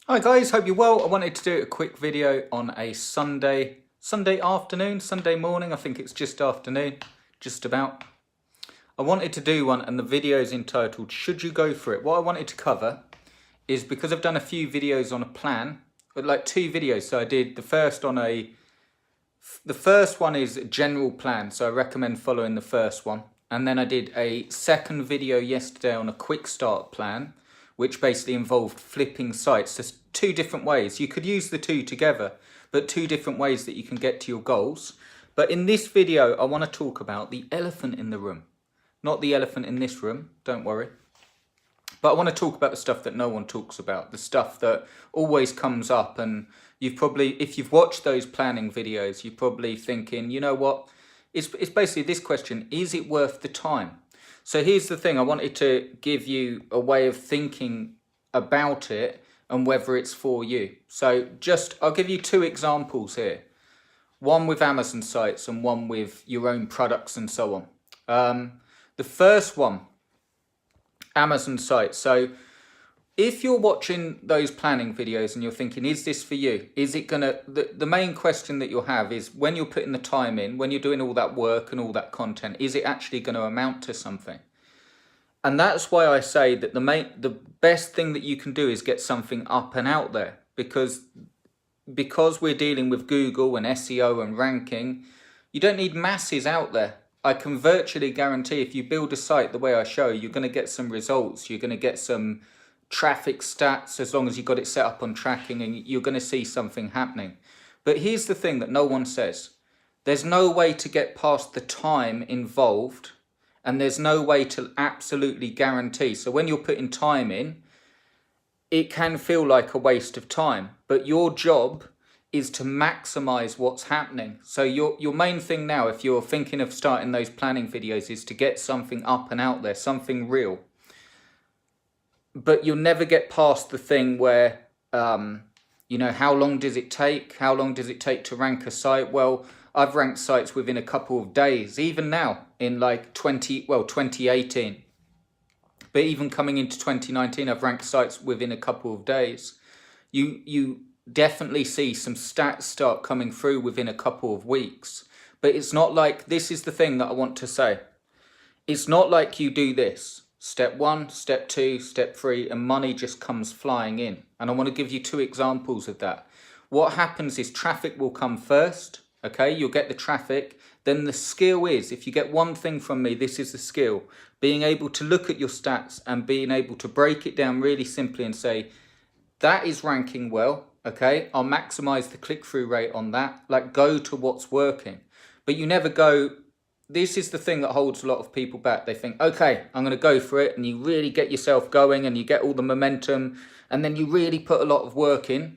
Hi guys, hope you're well. I wanted to do a quick video on a Sunday afternoon, Sunday morning. I think it's just afternoon, just about. I wanted to do one and the video is entitled, Should You Go For It? What I wanted to cover is, because I've done a few videos on a plan, like 2 videos. So I did the first one is a general plan. So I recommend following the first one. And then I did a second video yesterday on a quick start plan, which basically involved flipping sites. There's 2 different ways. You could use the 2 together, but 2 different ways that you can get to your goals. But in this video, I want to talk about the elephant in the room. Not the elephant in this room, don't worry. But I want to talk about the stuff that no one talks about, the stuff that always comes up. And you've probably, if you've watched those planning videos, you're probably thinking, you know what? It's basically this question, is it worth the time? So here's the thing, I wanted to give you a way of thinking about it and whether it's for you. So I'll give you 2 examples here. One with Amazon sites and one with your own products and so on. The first one, Amazon sites. So if you're watching those planning videos and you're thinking, is this for you? Is it gonna, the main question that you'll have is, when you're putting the time in, when you're doing all that work and all that content, is it actually going to amount to something? And that's why I say that the best thing that you can do is get something up and out there, because we're dealing with Google and SEO and ranking, you don't need masses out there. I can virtually guarantee if you build a site the way I show, you're going to get some results. You're going to get some traffic stats as long as you've got it set up on tracking, and you're going to see something happening. But here's the thing that no one says. There's no way to get past the time involved, and there's no way to absolutely guarantee. So when you're putting time in, it can feel like a waste of time, but your job is to maximize what's happening. So your main thing now, if you're thinking of starting those planning videos, is to get something up and out there, something real. But you'll never get past the thing where, how long does it take? How long does it take to rank a site? Well, I've ranked sites within a couple of days, even now in like 2018. But even coming into 2019, I've ranked sites within a couple of days. You definitely see some stats start coming through within a couple of weeks. But it's not like, this is the thing that I want to say. It's not like you do this. Step 1, step 2, step 3, and money just comes flying in. And I want to give you 2 examples of that. What happens is traffic will come first. Okay, you'll get the traffic. Then the skill is, if you get one thing from me, this is the skill. Being able to look at your stats and being able to break it down really simply and say, that is ranking well. Okay, I'll maximize the click-through rate on that. Like, go to what's working. But you never go, this is the thing that holds a lot of people back. They think, okay, I'm going to go for it. And you really get yourself going and you get all the momentum. And then you really put a lot of work in.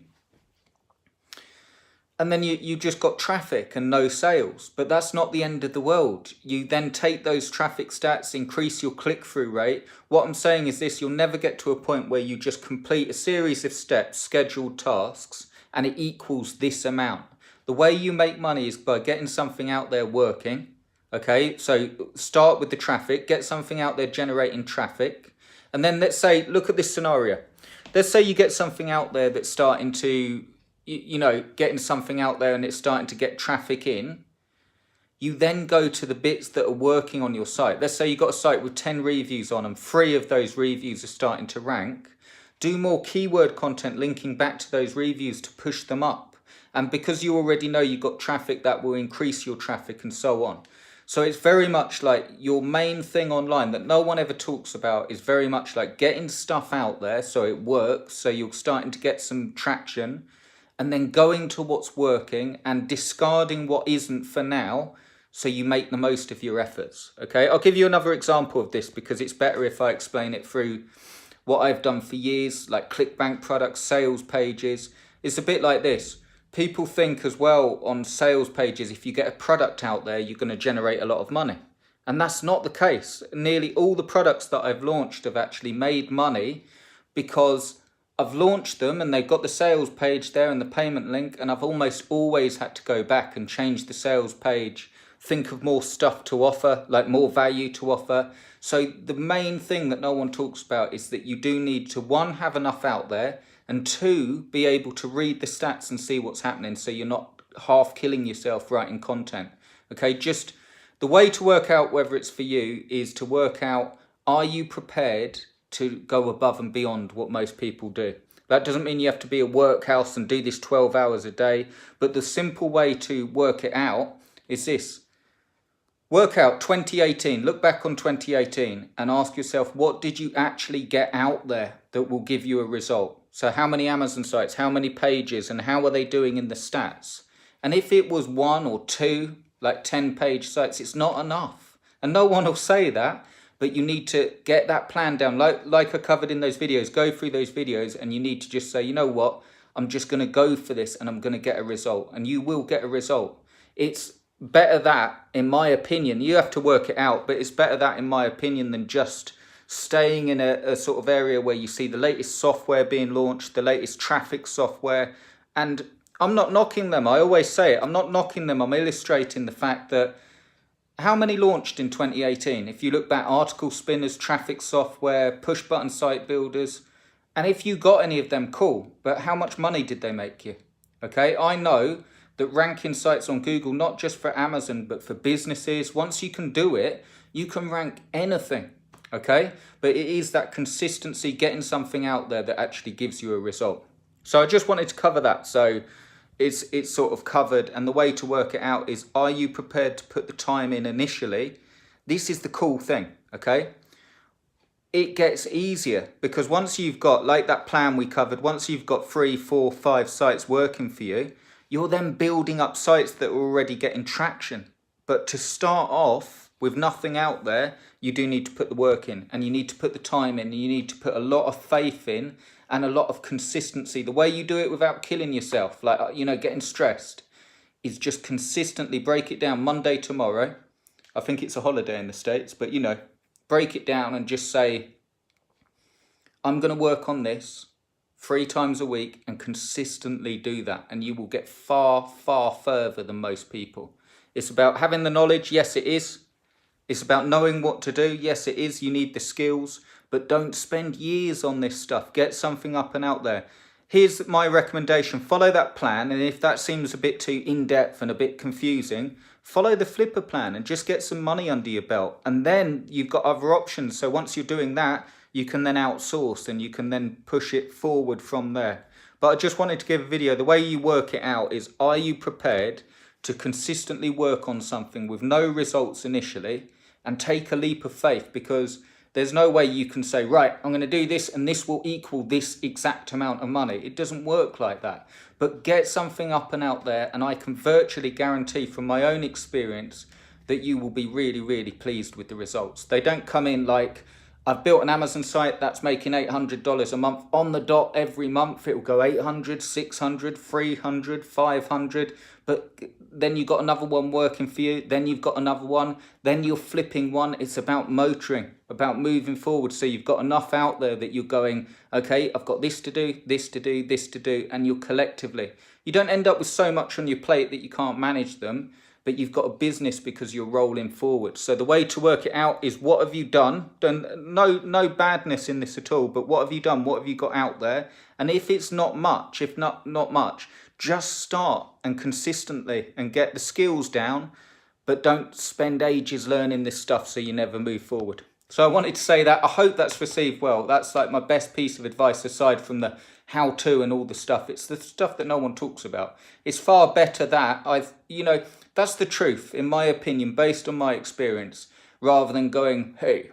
And then you just got traffic and no sales. But that's not the end of the world. You then take those traffic stats, increase your click-through rate. What I'm saying is this, you'll never get to a point where you just complete a series of steps, scheduled tasks, and it equals this amount. The way you make money is by getting something out there working. Okay, so start with the traffic, get something out there generating traffic. And then let's say, look at this scenario. Let's say you get something out there that's starting to, getting something out there and it's starting to get traffic in. You then go to the bits that are working on your site. Let's say you've got a site with 10 reviews on and 3 of those reviews are starting to rank. Do more keyword content linking back to those reviews to push them up. And because you already know you've got traffic, that will increase your traffic and so on. So it's very much like your main thing online that no one ever talks about is very much like getting stuff out there so it works, so you're starting to get some traction, and then going to what's working and discarding what isn't for now so you make the most of your efforts. Okay, I'll give you another example of this because it's better if I explain it through what I've done for years, like ClickBank products, sales pages. It's a bit like this. People think as well on sales pages, if you get a product out there, you're going to generate a lot of money. And that's not the case. Nearly all the products that I've launched have actually made money because I've launched them and they've got the sales page there and the payment link, and I've almost always had to go back and change the sales page, think of more stuff to offer, like more value to offer. So the main thing that no one talks about is that you do need to, 1, have enough out there, and 2, be able to read the stats and see what's happening so you're not half killing yourself writing content. Okay, just the way to work out whether it's for you is to work out, are you prepared to go above and beyond what most people do? That doesn't mean you have to be a workhouse and do this 12 hours a day, but the simple way to work it out is this. Work out 2018, look back on 2018 and ask yourself, what did you actually get out there that will give you a result? So how many Amazon sites, how many pages, and how are they doing in the stats? And if it was 1 or 2, like 10-page sites, it's not enough. And no one will say that, but you need to get that plan down. Like I covered in those videos, go through those videos and you need to just say, you know what, I'm just going to go for this and I'm going to get a result. And you will get a result. It's better that, in my opinion, you have to work it out, but it's better that, in my opinion, than just staying in a sort of area where you see the latest software being launched, the latest traffic software. And I'm not knocking them. I always say it. I'm not knocking them. I'm illustrating the fact that how many launched in 2018? If you look back, article spinners, traffic software, push button site builders, and if you got any of them, cool. But how much money did they make you? Okay, I know that ranking sites on Google, not just for Amazon, but for businesses, once you can do it, you can rank anything, okay? But it is that consistency, getting something out there that actually gives you a result. So I just wanted to cover that. So it's sort of covered, and the way to work it out is, are you prepared to put the time in initially? This is the cool thing, okay? It gets easier because once you've got, like that plan we covered, once you've got 3, 4, 5 sites working for you, you're then building up sites that are already getting traction. But to start off with nothing out there, you do need to put the work in, and you need to put the time in, and you need to put a lot of faith in and a lot of consistency. The way you do it without killing yourself, like, getting stressed, is just consistently break it down. Monday, tomorrow. I think it's a holiday in the States, but break it down and just say, I'm going to work on this 3 times a week and consistently do that, and you will get far, far further than most people. It's about having the knowledge. Yes, it is. It's about knowing what to do. Yes, it is. You need the skills, but don't spend years on this stuff. Get something up and out there. Here's my recommendation. Follow that plan, and if that seems a bit too in-depth and a bit confusing, follow the Flipper plan and just get some money under your belt. And then you've got other options. So once you're doing that, you can then outsource and you can then push it forward from there. But I just wanted to give a video. The way you work it out is, are you prepared to consistently work on something with no results initially and take a leap of faith? Because there's no way you can say, right, I'm going to do this and this will equal this exact amount of money. It doesn't work like that. But get something up and out there, and I can virtually guarantee from my own experience that you will be really, really pleased with the results. They don't come in like, I've built an Amazon site that's making $800 a month on the dot every month. It will go 800, 600, 300, 500. But then you've got another one working for you. Then you've got another one. Then you're flipping one. It's about motoring, about moving forward. So you've got enough out there that you're going, okay, I've got this to do, this to do, this to do. And you're collectively. You don't end up with so much on your plate that you can't manage them. But you've got a business because you're rolling forward. So the way to work it out is, what have you done? No badness in this at all, but what have you done? What have you got out there? And if it's not much, if not much, just start and consistently and get the skills down, but don't spend ages learning this stuff so you never move forward. So I wanted to say that. I hope that's received well. That's like my best piece of advice aside from the how-to and all the stuff. It's the stuff that no one talks about. It's far better that that's the truth, in my opinion, based on my experience, rather than going, hey,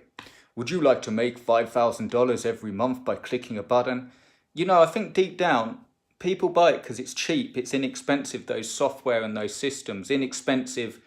would you like to make $5,000 every month by clicking a button? I think deep down, people buy it because it's cheap, it's inexpensive, those software and those systems, inexpensive.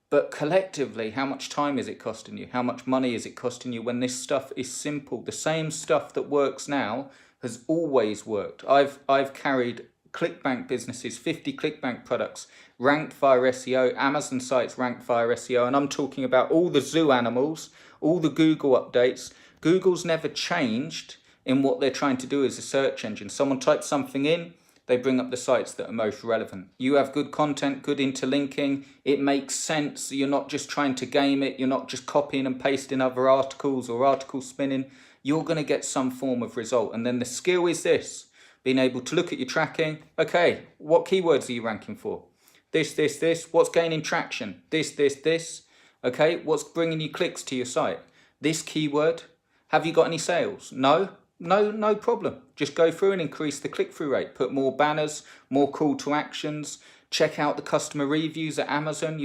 But collectively, how much time is it costing you? How much money is it costing you when this stuff is simple? The same stuff that works now has always worked. I've carried ClickBank businesses, 50 ClickBank products, ranked via SEO, Amazon sites ranked via SEO, and I'm talking about all the zoo animals, all the Google updates. Google's never changed in what they're trying to do as a search engine. Someone types something in, they bring up the sites that are most relevant. You have good content, good interlinking, it makes sense. You're not just trying to game it, you're not just copying and pasting other articles or article spinning. You're going to get some form of result. And then the skill is this. being able to look at your tracking. Okay, what keywords are you ranking for? This, this, this. What's gaining traction? This, this, this. Okay, what's bringing you clicks to your site? This keyword. Have you got any sales? No? No problem. Just go through and increase the click-through rate. Put more banners, more call to actions. Check out the customer reviews at Amazon.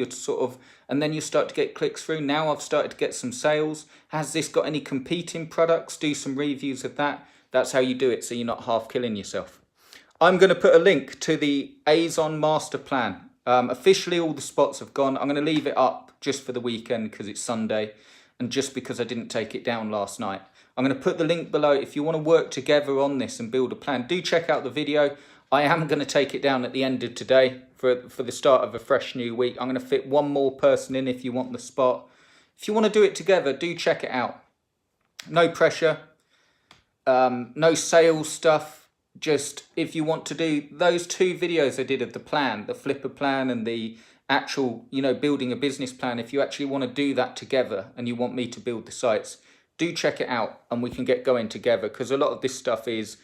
And then you start to get clicks through. Now I've started to get some sales. Has this got any competing products? Do some reviews of that. That's how you do it, so you're not half killing yourself. I'm going to put a link to the ASON master plan. Officially, all the spots have gone. I'm going to leave it up just for the weekend because it's Sunday and just because I didn't take it down last night. I'm going to put the link below. If you want to work together on this and build a plan, do check out the video. I am going to take it down at the end of today for the start of a fresh new week. I'm going to fit one more person in if you want the spot. If you want to do it together, do check it out. No pressure, no sales stuff. Just if you want to do those 2 videos I did of the plan, the flipper plan and the actual, building a business plan, if you actually want to do that together and you want me to build the sites, do check it out and we can get going together, because a lot of this stuff is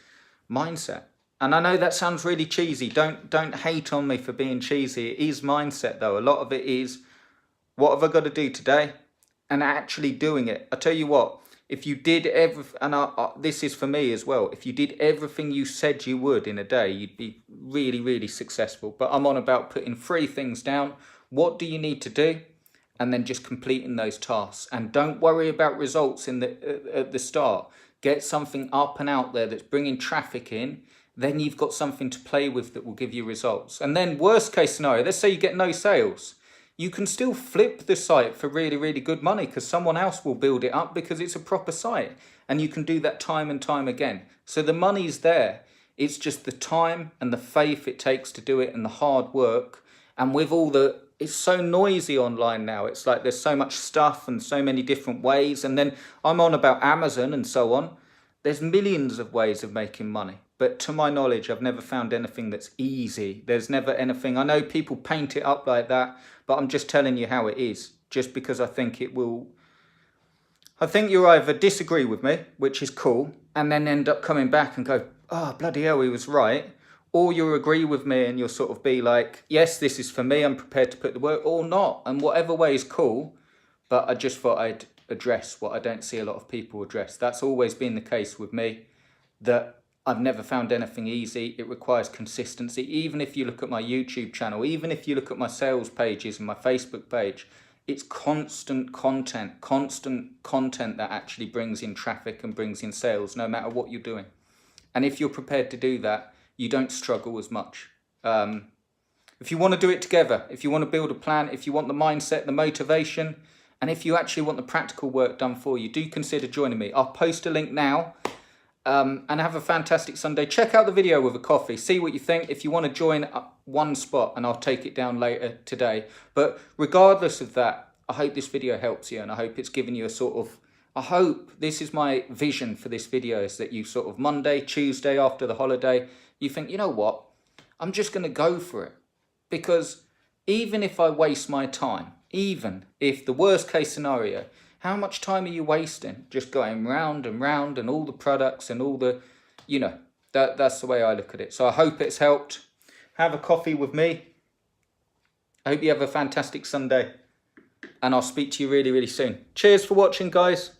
mindset. And I know that sounds really cheesy. Don't hate on me for being cheesy. It is mindset though. A lot of it is, what have I got to do today? And actually doing it. I tell you what, if you did this is for me as well, if you did everything you said you would in a day, you'd be really, really successful. But I'm on about putting 3 things down. What do you need to do? And then just completing those tasks. And don't worry about results at the start. Get something up and out there that's bringing traffic in. Then you've got something to play with that will give you results. And then worst case scenario, let's say you get no sales. You can still flip the site for really, really good money because someone else will build it up because it's a proper site. And you can do that time and time again. So the money's there. It's just the time and the faith it takes to do it and the hard work. And with it's so noisy online now. It's like there's so much stuff and so many different ways. And then I'm on about Amazon and so on. There's millions of ways of making money. But to my knowledge, I've never found anything that's easy. There's never anything. I know people paint it up like that, but I'm just telling you how it is. Just because I think it will. I think you either disagree with me, which is cool, and then end up coming back and go, oh, bloody hell, he was right. Or you'll agree with me and you'll sort of be like, yes, this is for me. I'm prepared to put the work, or not. And whatever way is cool. But I just thought I'd address what I don't see a lot of people address. That's always been the case with me, that I've never found anything easy. It requires consistency. Even if you look at my YouTube channel, even if you look at my sales pages and my Facebook page, it's constant content that actually brings in traffic and brings in sales, no matter what you're doing. And if you're prepared to do that, you don't struggle as much. If you want to do it together, if you want to build a plan, if you want the mindset, the motivation, and if you actually want the practical work done for you, do consider joining me. I'll post a link now. And have a fantastic Sunday. Check out the video with a coffee. See what you think. If you want to join one spot, and I'll take it down later today. But regardless of that, I hope this video helps you, and I hope it's given you a sort of, I hope this is my vision for this video, is that you sort of Monday, Tuesday after the holiday, you think, you know what, I'm just going to go for it. Because even if I waste my time, even if the worst case scenario, how much time are you wasting just going round and round and all the products and all the, that's the way I look at it. So I hope it's helped. Have a coffee with me. I hope you have a fantastic Sunday, and I'll speak to you really, really soon. Cheers for watching, guys.